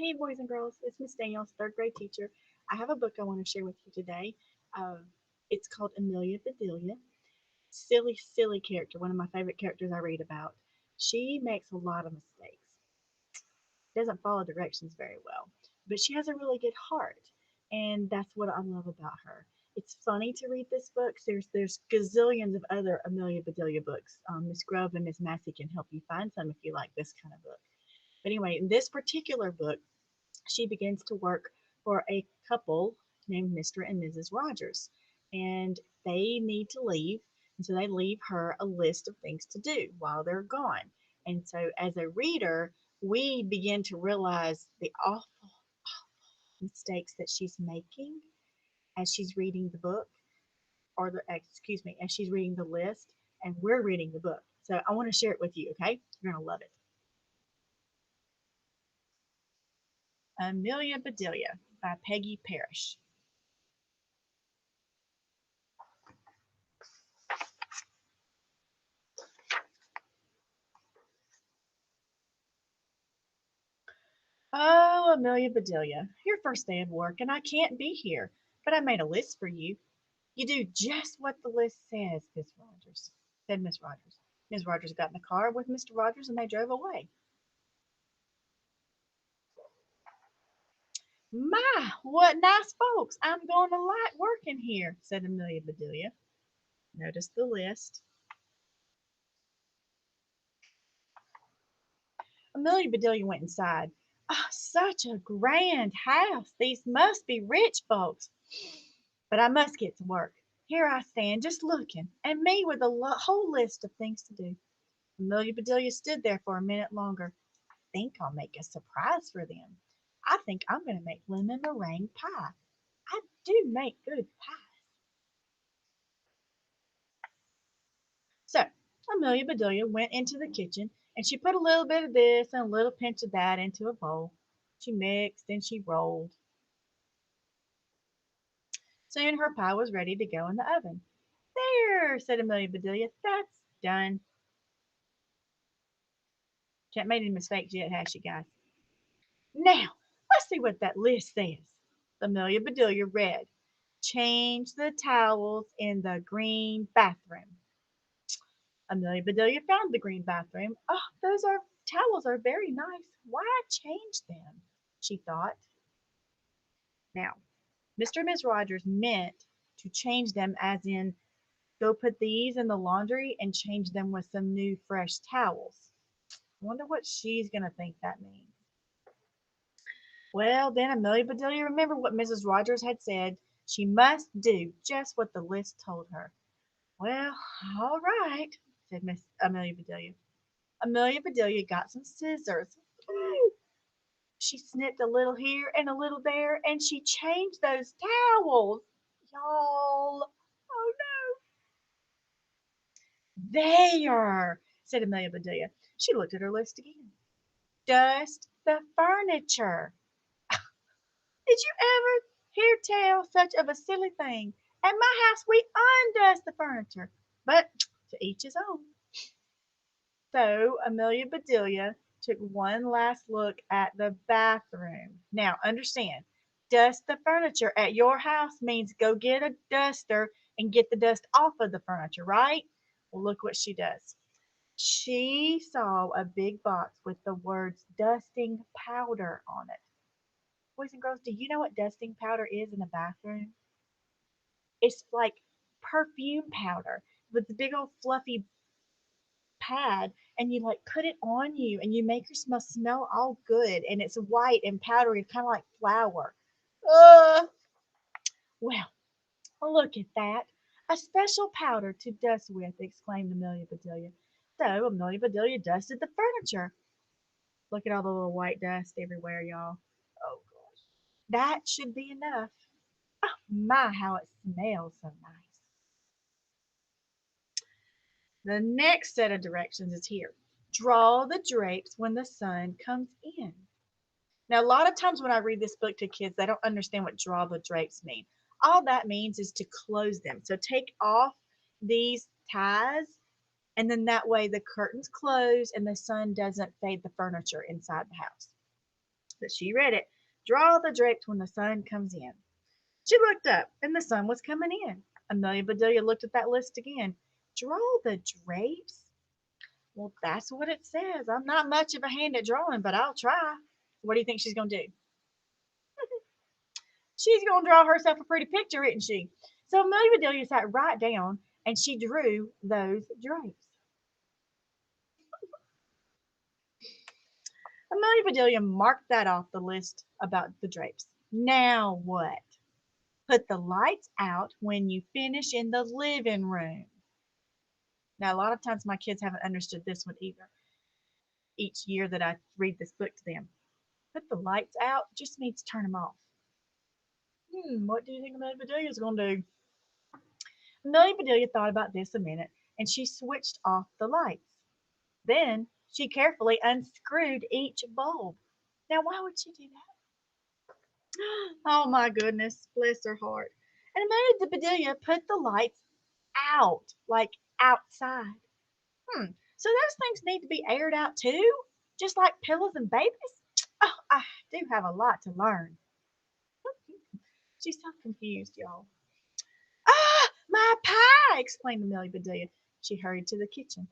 Hey, boys and girls, it's Miss Daniels, third grade teacher. I have a book I want to share with you today. It's called Amelia Bedelia. Silly, silly character, one of my favorite characters I read about. She makes a lot of mistakes, doesn't follow directions very well, but she has a really good heart, and that's what I love about her. It's funny to read this book. There's gazillions of other Amelia Bedelia books. Miss Grove and Miss Massey can help you find some if you like this kind of book. But anyway, in this particular book, she begins to work for a couple named Mr. and Mrs. Rogers. And they need to leave. And so they leave her a list of things to do while they're gone. And so as a reader, we begin to realize the awful mistakes that she's making as she's reading the book, or the, excuse me, as she's reading the list, and we're reading the book. So I want to share it with you, okay? You're going to love it. Amelia Bedelia by Peggy Parrish. Oh, Amelia Bedelia, your first day of work, and I can't be here. But I made a list for you. You do just what the list says, Miss Rogers, said Miss Rogers. Miss Rogers got in the car with Mr. Rogers and they drove away. My, what nice folks. I'm going to like working here, said Amelia Bedelia. Notice the list. Amelia Bedelia went inside. Oh, such a grand house. These must be rich folks. But I must get to work. Here I stand, just looking, and me with a whole list of things to do. Amelia Bedelia stood there for a minute longer. I think I'll make a surprise for them. I think I'm going to make lemon meringue pie. I do make good pie. So Amelia Bedelia went into the kitchen and she put a little bit of this and a little pinch of that into a bowl. She mixed and she rolled. Soon her pie was ready to go in the oven. There, said Amelia Bedelia, that's done. She hasn't made any mistakes yet, has she, guys? Now, let's see what that list says. Amelia Bedelia read, change the towels in the green bathroom. Amelia Bedelia found the green bathroom. Oh, those are towels are very nice. Why change them? She thought. Now, Mr. and Miss Rogers meant to change them as in go put these in the laundry and change them with some new fresh towels. I wonder what she's going to think that means. Well, then Amelia Bedelia remembered what Mrs. Rogers had said. She must do just what the list told her. Well, all right, said Miss Amelia Bedelia. Amelia Bedelia got some scissors. Woo! She snipped a little here and a little there, and she changed those towels. Y'all. Oh no. There, said Amelia Bedelia. She looked at her list again. Dust the furniture. Did you ever hear tell such of a silly thing? At my house we undust the furniture. But to each his own. So Amelia Bedelia took one last look at the bathroom. Now understand, dust the furniture at your house means go get a duster and get the dust off of the furniture, right? Well, look what she does. She saw a big box with the words dusting powder on it. Boys and girls, do you know what dusting powder is in a bathroom? It's like perfume powder with the big old fluffy pad, and you like put it on you and you make your smell all good, and it's white and powdery, kind of like flour. Uh, well, look at that. A special powder to dust with, exclaimed Amelia Bedelia. So Amelia Bedelia dusted the furniture. Look at all the little white dust everywhere, y'all. Oh gosh. That should be enough. Oh my, how it smells so nice. The next set of directions is here. Draw the drapes when the sun comes in. Now, a lot of times when I read this book to kids, they don't understand what draw the drapes mean. All that means is to close them. So take off these ties, and then that way the curtains close and the sun doesn't fade the furniture inside the house. But she read it. Draw the drapes when the sun comes in. She looked up, and the sun was coming in. Amelia Bedelia looked at that list again. Draw the drapes? Well, that's what it says. I'm not much of a hand at drawing, but I'll try. What do you think she's going to do? She's going to draw herself a pretty picture, isn't she? So Amelia Bedelia sat right down and she drew those drapes. Amelia Bedelia marked that off the list about the drapes. Now what? Put the lights out when you finish in the living room. Now, a lot of times my kids haven't understood this one either. Each year that I read this book to them, put the lights out just means turn them off. What do you think Amelia Bedelia is going to do? Amelia Bedelia thought about this a minute and she switched off the lights. Then she carefully unscrewed each bulb. Now, why would she do that? Oh my goodness, bless her heart. And Amelia Bedelia put the lights out, like outside. So those things need to be aired out too, just like pillows and babies? Oh, I do have a lot to learn. She's so confused, y'all. Ah, my pie! Exclaimed Amelia Bedelia. She hurried to the kitchen.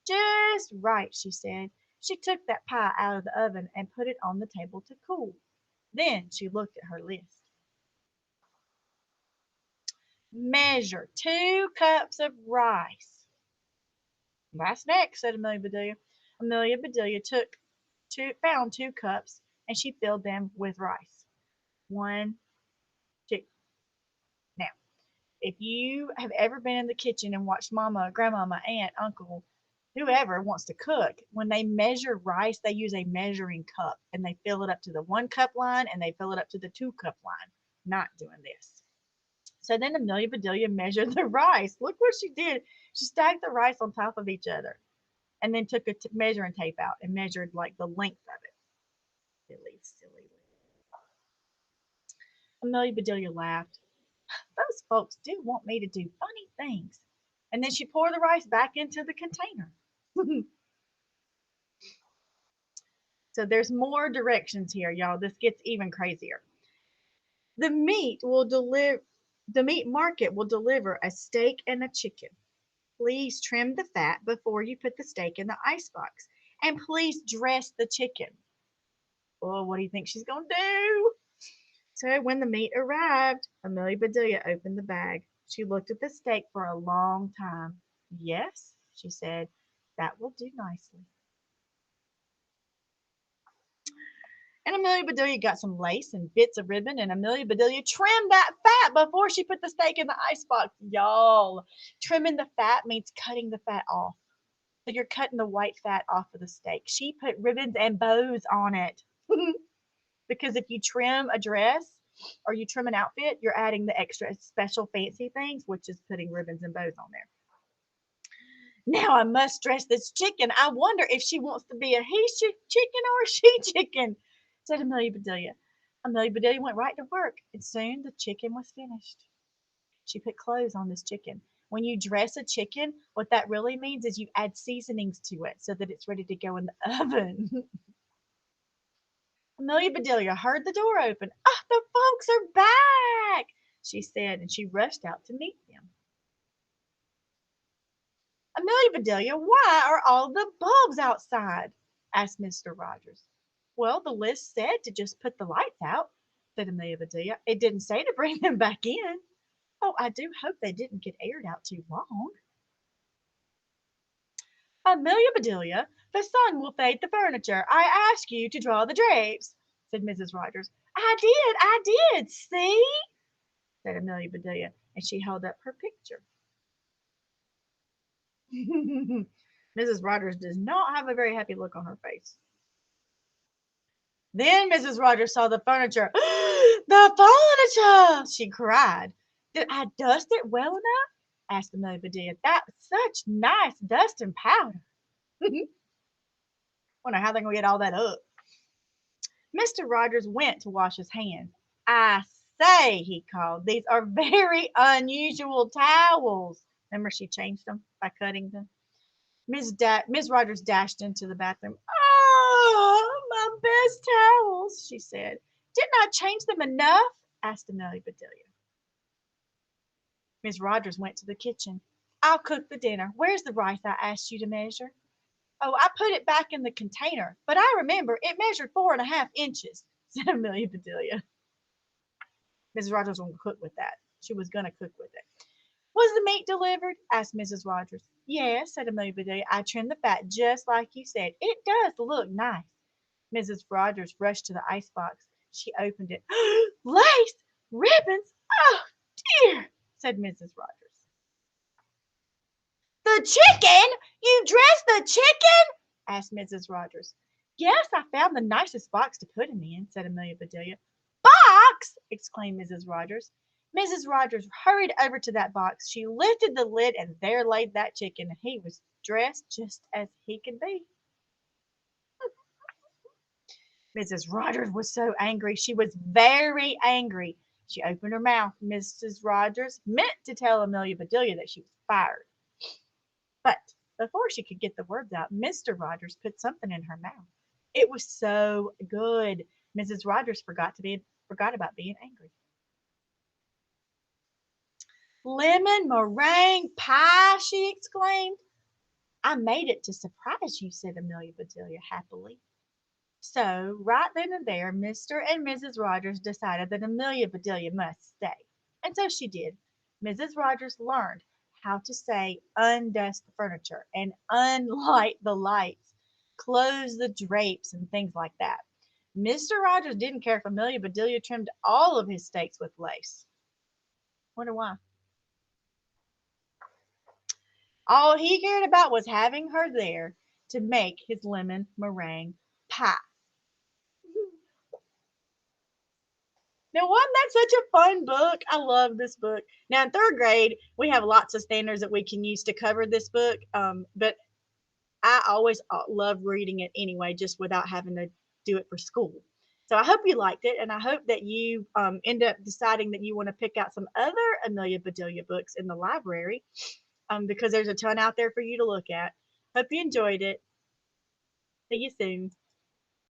Just right, she said. She took that pie out of the oven and put it on the table to cool. Then she looked at her list. Measure 2 cups of rice. That's next, said Amelia Bedelia. Amelia Bedelia found 2 cups and she filled them with rice. 1, 2. Now, if you have ever been in the kitchen and watched mama, grandmama, aunt, uncle, whoever wants to cook, when they measure rice, they use a measuring cup and they fill it up to the 1 cup line and they fill it up to the 2 cup line. Not doing this. So then Amelia Bedelia measured the rice. Look what she did. She stacked the rice on top of each other and then took a measuring tape out and measured like the length of it. Silly. Amelia Bedelia laughed. Those folks do want me to do funny things. And then she poured the rice back into the container. So there's more directions here, y'all. This gets even crazier. The meat market will deliver a steak and a chicken. Please trim the fat before you put the steak in the icebox. And please dress the chicken. Well, what do you think she's going to do? So when the meat arrived, Amelia Bedelia opened the bag. She looked at the steak for a long time. Yes, she said, that will do nicely. And Amelia Bedelia got some lace and bits of ribbon, and Amelia Bedelia trimmed that fat before she put the steak in the icebox. Y'all, trimming the fat means cutting the fat off. So you're cutting the white fat off of the steak. She put ribbons and bows on it. Because if you trim a dress or you trim an outfit, you're adding the extra special fancy things, which is putting ribbons and bows on there. Now I must dress this chicken. I wonder if she wants to be a he chicken or a she chicken, said Amelia Bedelia. Amelia Bedelia went right to work, and soon the chicken was finished. She put clothes on this chicken. When you dress a chicken, what that really means is you add seasonings to it so that it's ready to go in the oven. Amelia Bedelia heard the door open. Ah, the folks are back, she said, and she rushed out to meet them. Amelia Bedelia, why are all the bulbs outside? Asked Mr. Rogers. Well, the list said to just put the lights out, said Amelia Bedelia. It didn't say to bring them back in. Oh, I do hope they didn't get aired out too long. Amelia Bedelia, the sun will fade the furniture. I ask you to draw the drapes, said Mrs. Rogers. I did, see, said Amelia Bedelia, and she held up her picture. Mrs. Rogers does not have a very happy look on her face. Then Mrs. Rogers saw the furniture. The furniture! She cried. Did I dust it well enough? Asked Amelia Bedelia. That's such nice dust and powder. Wonder how they're going to get all that up. Mr. Rogers went to wash his hands. I say, he called, these are very unusual towels. Remember she changed them by cutting them? Miss Rogers dashed into the bathroom. Oh, my best towels, she said. Didn't I change them enough? Asked Amelia Bedelia. Miss Rogers went to the kitchen. I'll cook the dinner. Where's the rice I asked you to measure? Oh, I put it back in the container, but I remember it measured 4.5 inches, said Amelia Bedelia. Mrs. Rogers was going to cook with that. She was going to cook with it. Was the meat delivered? Asked Mrs. Rogers. Yes, said Amelia Bedelia. I trimmed the fat just like you said. It does look nice. Mrs. Rogers rushed to the icebox. She opened it. Lace! Ribbons! Oh, dear, said Mrs. Rogers. The chicken? You dressed the chicken? Asked Mrs. Rogers. Yes, I found the nicest box to put him in, said Amelia Bedelia. Box! Exclaimed Mrs. Rogers. Mrs. Rogers hurried over to that box. She lifted the lid, and there lay that chicken, and he was dressed just as he could be. Mrs. Rogers was so angry. She was very angry. She opened her mouth. Mrs. Rogers meant to tell Amelia Bedelia that she was fired. But before she could get the words out, Mr. Rogers put something in her mouth. It was so good. Mrs. Rogers forgot about being angry. Lemon meringue pie, she exclaimed. I made it to surprise you, said Amelia Bedelia happily. So, right then and there, Mr. and Mrs. Rogers decided that Amelia Bedelia must stay. And so she did. Mrs. Rogers learned how to say undust the furniture and unlight the lights, close the drapes, and things like that. Mr. Rogers didn't care if Amelia Bedelia trimmed all of his steaks with lace. Wonder why. All he cared about was having her there to make his lemon meringue pie. Now, wasn't that such a fun book? I love this book. Now, in third grade, we have lots of standards that we can use to cover this book, but I always love reading it anyway, just without having to do it for school. So I hope you liked it, and I hope that you end up deciding that you want to pick out some other Amelia Bedelia books in the library, because there's a ton out there for you to look at. Hope you enjoyed it. See you soon.